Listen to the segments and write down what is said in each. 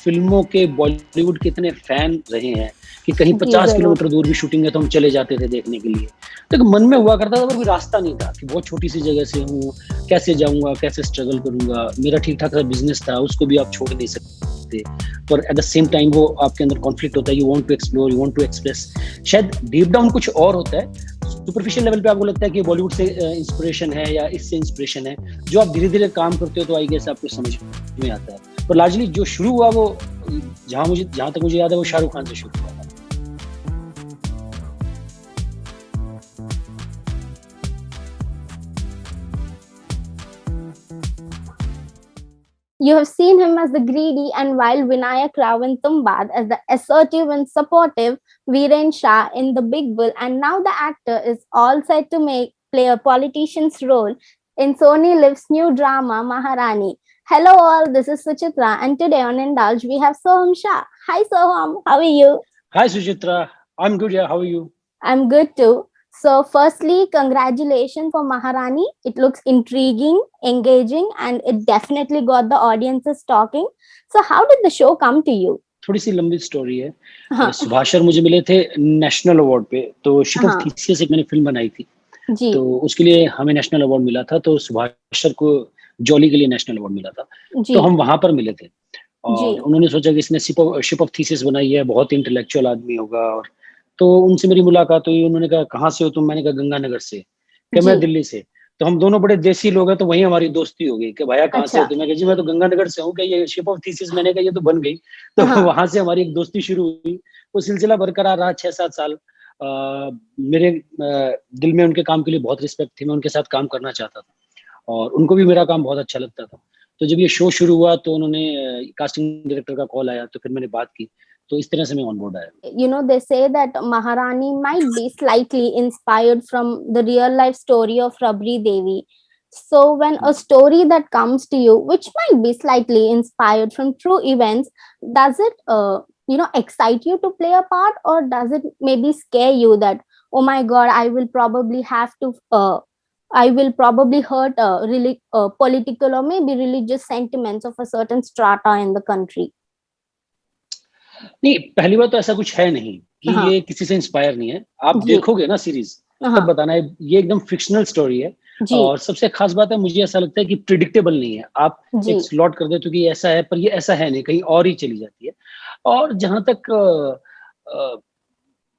फ़िल्मों के बॉलीवुड के इतने फ़ैन रहे हैं कि कहीं जी 50 जरूर। किलोमीटर दूर भी शूटिंग है तो हम चले जाते थे देखने के लिए। तो एक मन में हुआ करता था पर कोई रास्ता नहीं था कि बहुत छोटी-सी जगह से हूँ, कैसे जाऊँगा, कैसे स्ट्रगल करूँगा? मेरा ठीक-ठाक सा बिज़नेस था, उसको भी आप छोड़ नहीं सकते। पर एट द सेम टाइम वो आपके अंदर कॉन्फ्लिक्ट होता है, you want to explore, you want to express. शायद डीप डाउन कुछ और होता है। सुपरफिशियल लेवल पे आपको लगता है कि बॉलीवुड से इंस्पिरेशन है या इससे इंस्पिरेशन है। जो आप धीरे-धीरे काम करते हो तो आई गेस आपको समझ में आता है। पर लार्जली जो शुरू हुआ वो जहाँ तक मुझे याद है वो शाहरुख खान से शुरू हुआ था। You have seen him as the greedy and wild Vinayak Rao in Tumbad, as the assertive and supportive Viren Shah in The Big Bull, and now the actor is all set to play a politician's role in Sony Liv's new drama Maharani. Hello all, this is Suchitra, and today on Indulge we have Soham Shah. Hi Soham, how are you? Hi Suchitra, I'm good. Yeah, how are you? I'm good too. So, firstly, congratulations for Maharani. It looks intriguing, engaging, and it definitely got the audiences talking. So, how did the show come to you? थोड़ी सी लंबी story है। हाँ, Subhash sir मुझे मिले थे national award पे, तो ship of हाँ, थीसिस एक मैंने फ़िल्म बनाई थी, जी, तो उसके लिए हमें नेशनल अवार्ड मिला था, तो सुभाष सर को जॉली के लिए नेशनल अवार्ड मिला था। तो जी, हम वहाँ पर मिले थे जी, और उन्होंने सोचा कि इसने शिप ऑफ थीसिस बनाई है, बहुत इंटेलेक्चुअल आदमी होगा और तो उनसे मेरी मुलाकात हुई, उन्होंने कहा, "कहाँ से हो तुम?" मैंने कहा, "गंगानगर से।" कि जी, "मैं दिल्ली से।" तो हम दोनों बड़े देसी लोग हैं, तो वहीं हमारी दोस्ती हो गई कि, "भैया कहाँ से हो?" अच्छा, तो मैं कहा, "जी, मैं तो गंगानगर से हूँ।" कि "ये शिप ऑफ थीसिस" मैंने कहा, "ये तो बन गई।" तो हाँ, वहाँ से हमारी एक दोस्ती शुरू हुई। वो सिलसिला बरकरार रहा 6-7 साल। मेरे दिल में उनके काम के लिए बहुत रिस्पेक्ट थी, मैं उनके साथ काम करना चाहता था और उनको भी मेरा काम बहुत अच्छा लगता था। तो जब ये शो शुरू हुआ तो उन्होंने कास्टिंग डायरेक्टर का कॉल आया, तो फिर मैंने बात की, तो इस तरह से मैं ऑन बोर्ड आया। they say that Maharani might be slightly inspired from the real life story of Rabri Devi. So, when a story that comes to you, which might be slightly inspired from true events, does it, excite you to play a part, or does it maybe scare you that, oh my God, I will probably hurt really political or maybe religious sentiments of a certain strata in the country? नहीं, पहली बात तो ऐसा कुछ है नहीं कि हाँ, ये किसी से इंस्पायर नहीं है। आप जी, देखोगे ना सीरीज़, तब हाँ, बताना है, ये एकदम फ़िक्शनल स्टोरी है जी, और सबसे ख़ास बात है मुझे ऐसा लगता है कि प्रेडिक्टेबल नहीं है। आप जी, एक स्लॉट कर देते हो कि ये ऐसा है, पर ये ऐसा है नहीं, कहीं और ही चली जाती है। और जहाँ तक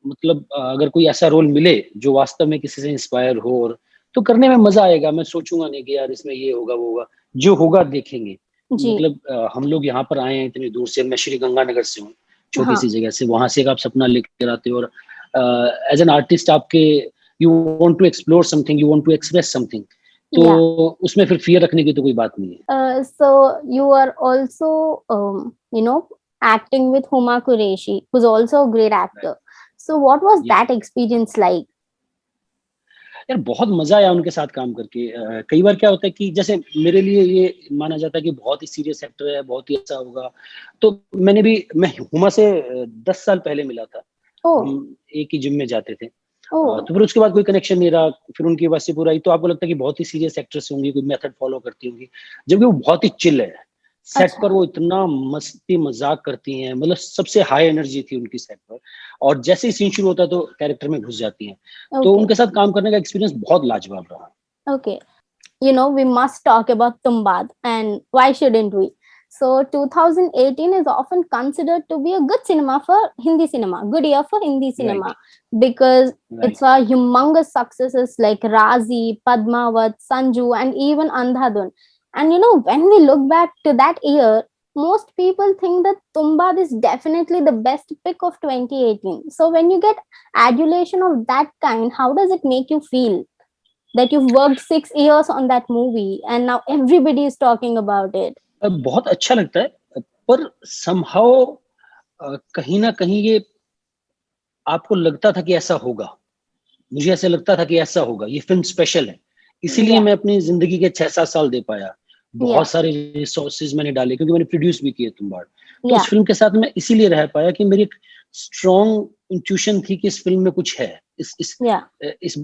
मतलब अगर कोई ऐसा रोल मिले जो वास्तव में किसी से इंस्पायर हो और तो करने में मज़ा आएगा। मैं सोचूँगा नहीं कि यार इसमें ये होगा, वो होगा। जो होगा देखेंगे। जी, मतलब हम लोग यहाँ पर आए हैं इतनी दूर से, मैं श्री गंगानगर से हूँ, हाँ, छोटी-सी जगह से। वहाँ से एक आप सपना लेकर आते हो और एज़ एन आर्टिस्ट आपके you want to explore something, you want to express something. तो yeah. उसमें फिर फ़ियर रखने की तो कोई बात नहीं है। So you are also, acting with Huma Qureshi, who's also a great right, actor. So what was या। that experience like? यार बहुत मज़ा आया उनके साथ काम करके। कई बार क्या होता है कि जैसे मेरे लिए ये माना जाता है कि बहुत ही सीरियस एक्टर है, बहुत ही अच्छा होगा। तो मैं हुमा से 10 साल पहले मिला था। Oh, हम एक ही जिम में जाते थे। oh, तो फिर उसके बाद कोई कनेक्शन नहीं रहा। फिर उनकी वसीपुर आई तो आपको लगता है कि बहुत ही सीरियस एक्ट्रेस होंगी, कोई मेथड फ़ॉलो करती होंगी। जबकि वो बहुत ही चिल है। सेट अच्छा, पर वो इतना मस्ती मज़ाक करती हैं, मतलब सबसे हाई एनर्जी थी उनकी सेट पर और जैसे ही सीन शुरू होता है तो कैरेक्टर में घुस जाती हैं। तो okay, उनके साथ काम करने का एक्सपीरियंस बहुत लाजवाब रहा। okay. We must talk about Tumbad, and why shouldn't we? So 2018 is often considered to be a good cinema for Hindi cinema, good year for Hindi right, cinema, because right. it's a humongous successes like Razi, Padmavat, Sanju, and even Andhadhun. And when we look back to that year, most people think that Tumbad is definitely the best pick of 2018. So when you get adulation of that kind, how does it make you feel? That you've worked 6 years on that movie and now everybody is talking about it. बहुत अच्छा लगता है पर somehow कहीं न कहीं ये आपको लगता था कि ऐसा होगा। मुझे ऐसा लगता था कि ऐसा होगा, ये फ़िल्म स्पेशल है। इसीलिए Yeah, मैं अपनी ज़िंदगी के 6-7 साल दे पाया। बहुत yeah, सारे रिसोर्सेज़ मैंने डाले क्योंकि मैंने प्रोड्यूस भी किए तुम्बाड़। तो yeah, उस फ़िल्म के साथ मैं इसीलिए रह पाया कि मेरी एक स्ट्रॉन्ग इंट्यूशन थी कि इस फिल्म में कुछ है, Yeah. इस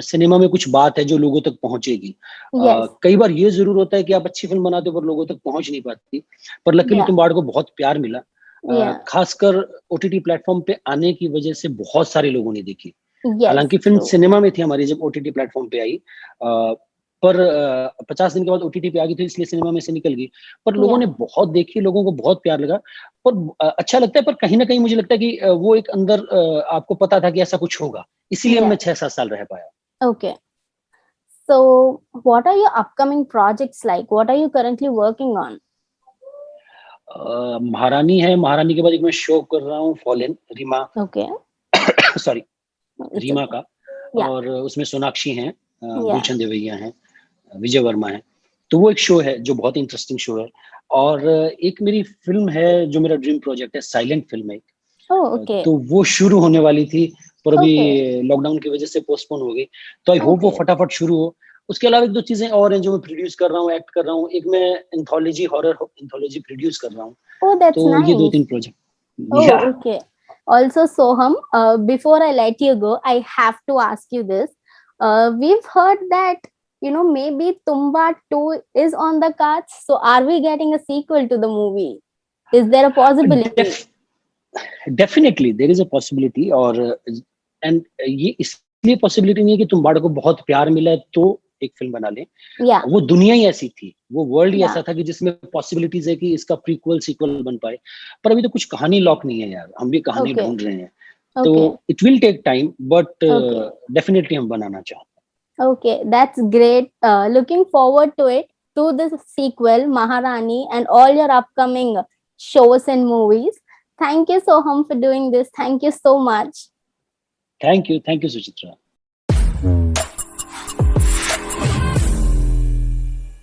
सिनेमा में कुछ बात है जो लोगों तक पहुंचेगी। Yes. कई बार ये जरूर होता है कि आप अच्छी फिल्म बनाते हो पर लोगों तक पहुंच नहीं पाती, पर लकीली Yeah. तुम्बाड़ को बहुत प्यार मिला। Yeah. खासकर ओटीटी प्लेटफॉर्म पे आने की वजह से बहुत सारे लोगों ने देखी। Yes. हालांकि फिल्म True. सिनेमा में थी हमारी जब ओटीटी प्लेटफॉर्म पे आई, पर 50 दिन के बाद ओटीटी पे आ गई थी इसलिए सिनेमा में से निकल गई। पर लोगों Yeah. ने बहुत देखी, लोगों को बहुत प्यार लगा। पर अच्छा लगता है, पर कहीं ना कहीं मुझे लगता है कि वो एक अंदर आपको पता था कि ऐसा कुछ होगा, इसीलिए मैं Yeah. 6-7 साल रह पाया। Okay. So, what are your upcoming projects like? What are you currently working on? महारानी है, महारानी के बाद एक मैं शो कर रहा हूँ fallen, Reema Okay. Sorry It's Reema okay. का, Yeah. और उसमें सोनाक्षी हैं, Yeah. गुलशन देवैया हैं, विजय वर्मा है। तो वो एक शो है जो बहुत इंटरेस्टिंग शो है। और एक मेरी फिल्म है जो मेरा ड्रीम प्रोजेक्ट है, साइलेंट फिल्म है। Oh, okay. तो वो शुरू होने वाली थी, पर अभी Okay. लॉकडाउन की वजह से पोस्टपोन हो गई। तो आई होप वो Okay. फटाफट शुरू हो। उसके अलावा एक दो चीजें और हैं जो मैं प्रोड्यूस कर रहा हूँ, एक्ट कर रहा हूँ। एक मैं एंथोलॉजी, हॉरर एंथोलॉजी प्रोड्यूस कर रहा हूँ। Oh, that's तो ये nice. 2-3 प्रोजेक्ट। Oh, या okay. Also, Soham, before I let you go, I have to ask you this. We've heard that, maybe Tumba 2 is on the cards. So, are we getting a sequel to the movie? Is there a possibility? Definitely there is a possibility. और and ये इसलिए possibility नहीं है कि तुम्बाड़ को बहुत प्यार मिला है तो एक फिल्म बना लें। Yeah. वो दुनिया ही ऐसी थी, वो वर्ल्ड ही Yeah. ऐसा था कि जिसमें पॉसिबिलिटीज है कि इसका प्रीक्वल सीक्वल बन पाए। पर अभी तो कुछ कहानी लॉक नहीं है यार, हम भी कहानी Okay. ढूंढ रहे हैं। Okay. तो it will take time, but Okay. Definitely हम बनाना चाहते हैं। Okay, that's great. Looking forward to it, to the sequel, Maharani, and all your upcoming shows and movies. Thank you, Soham, for doing this. Thank you so much. Thank you Suchitra.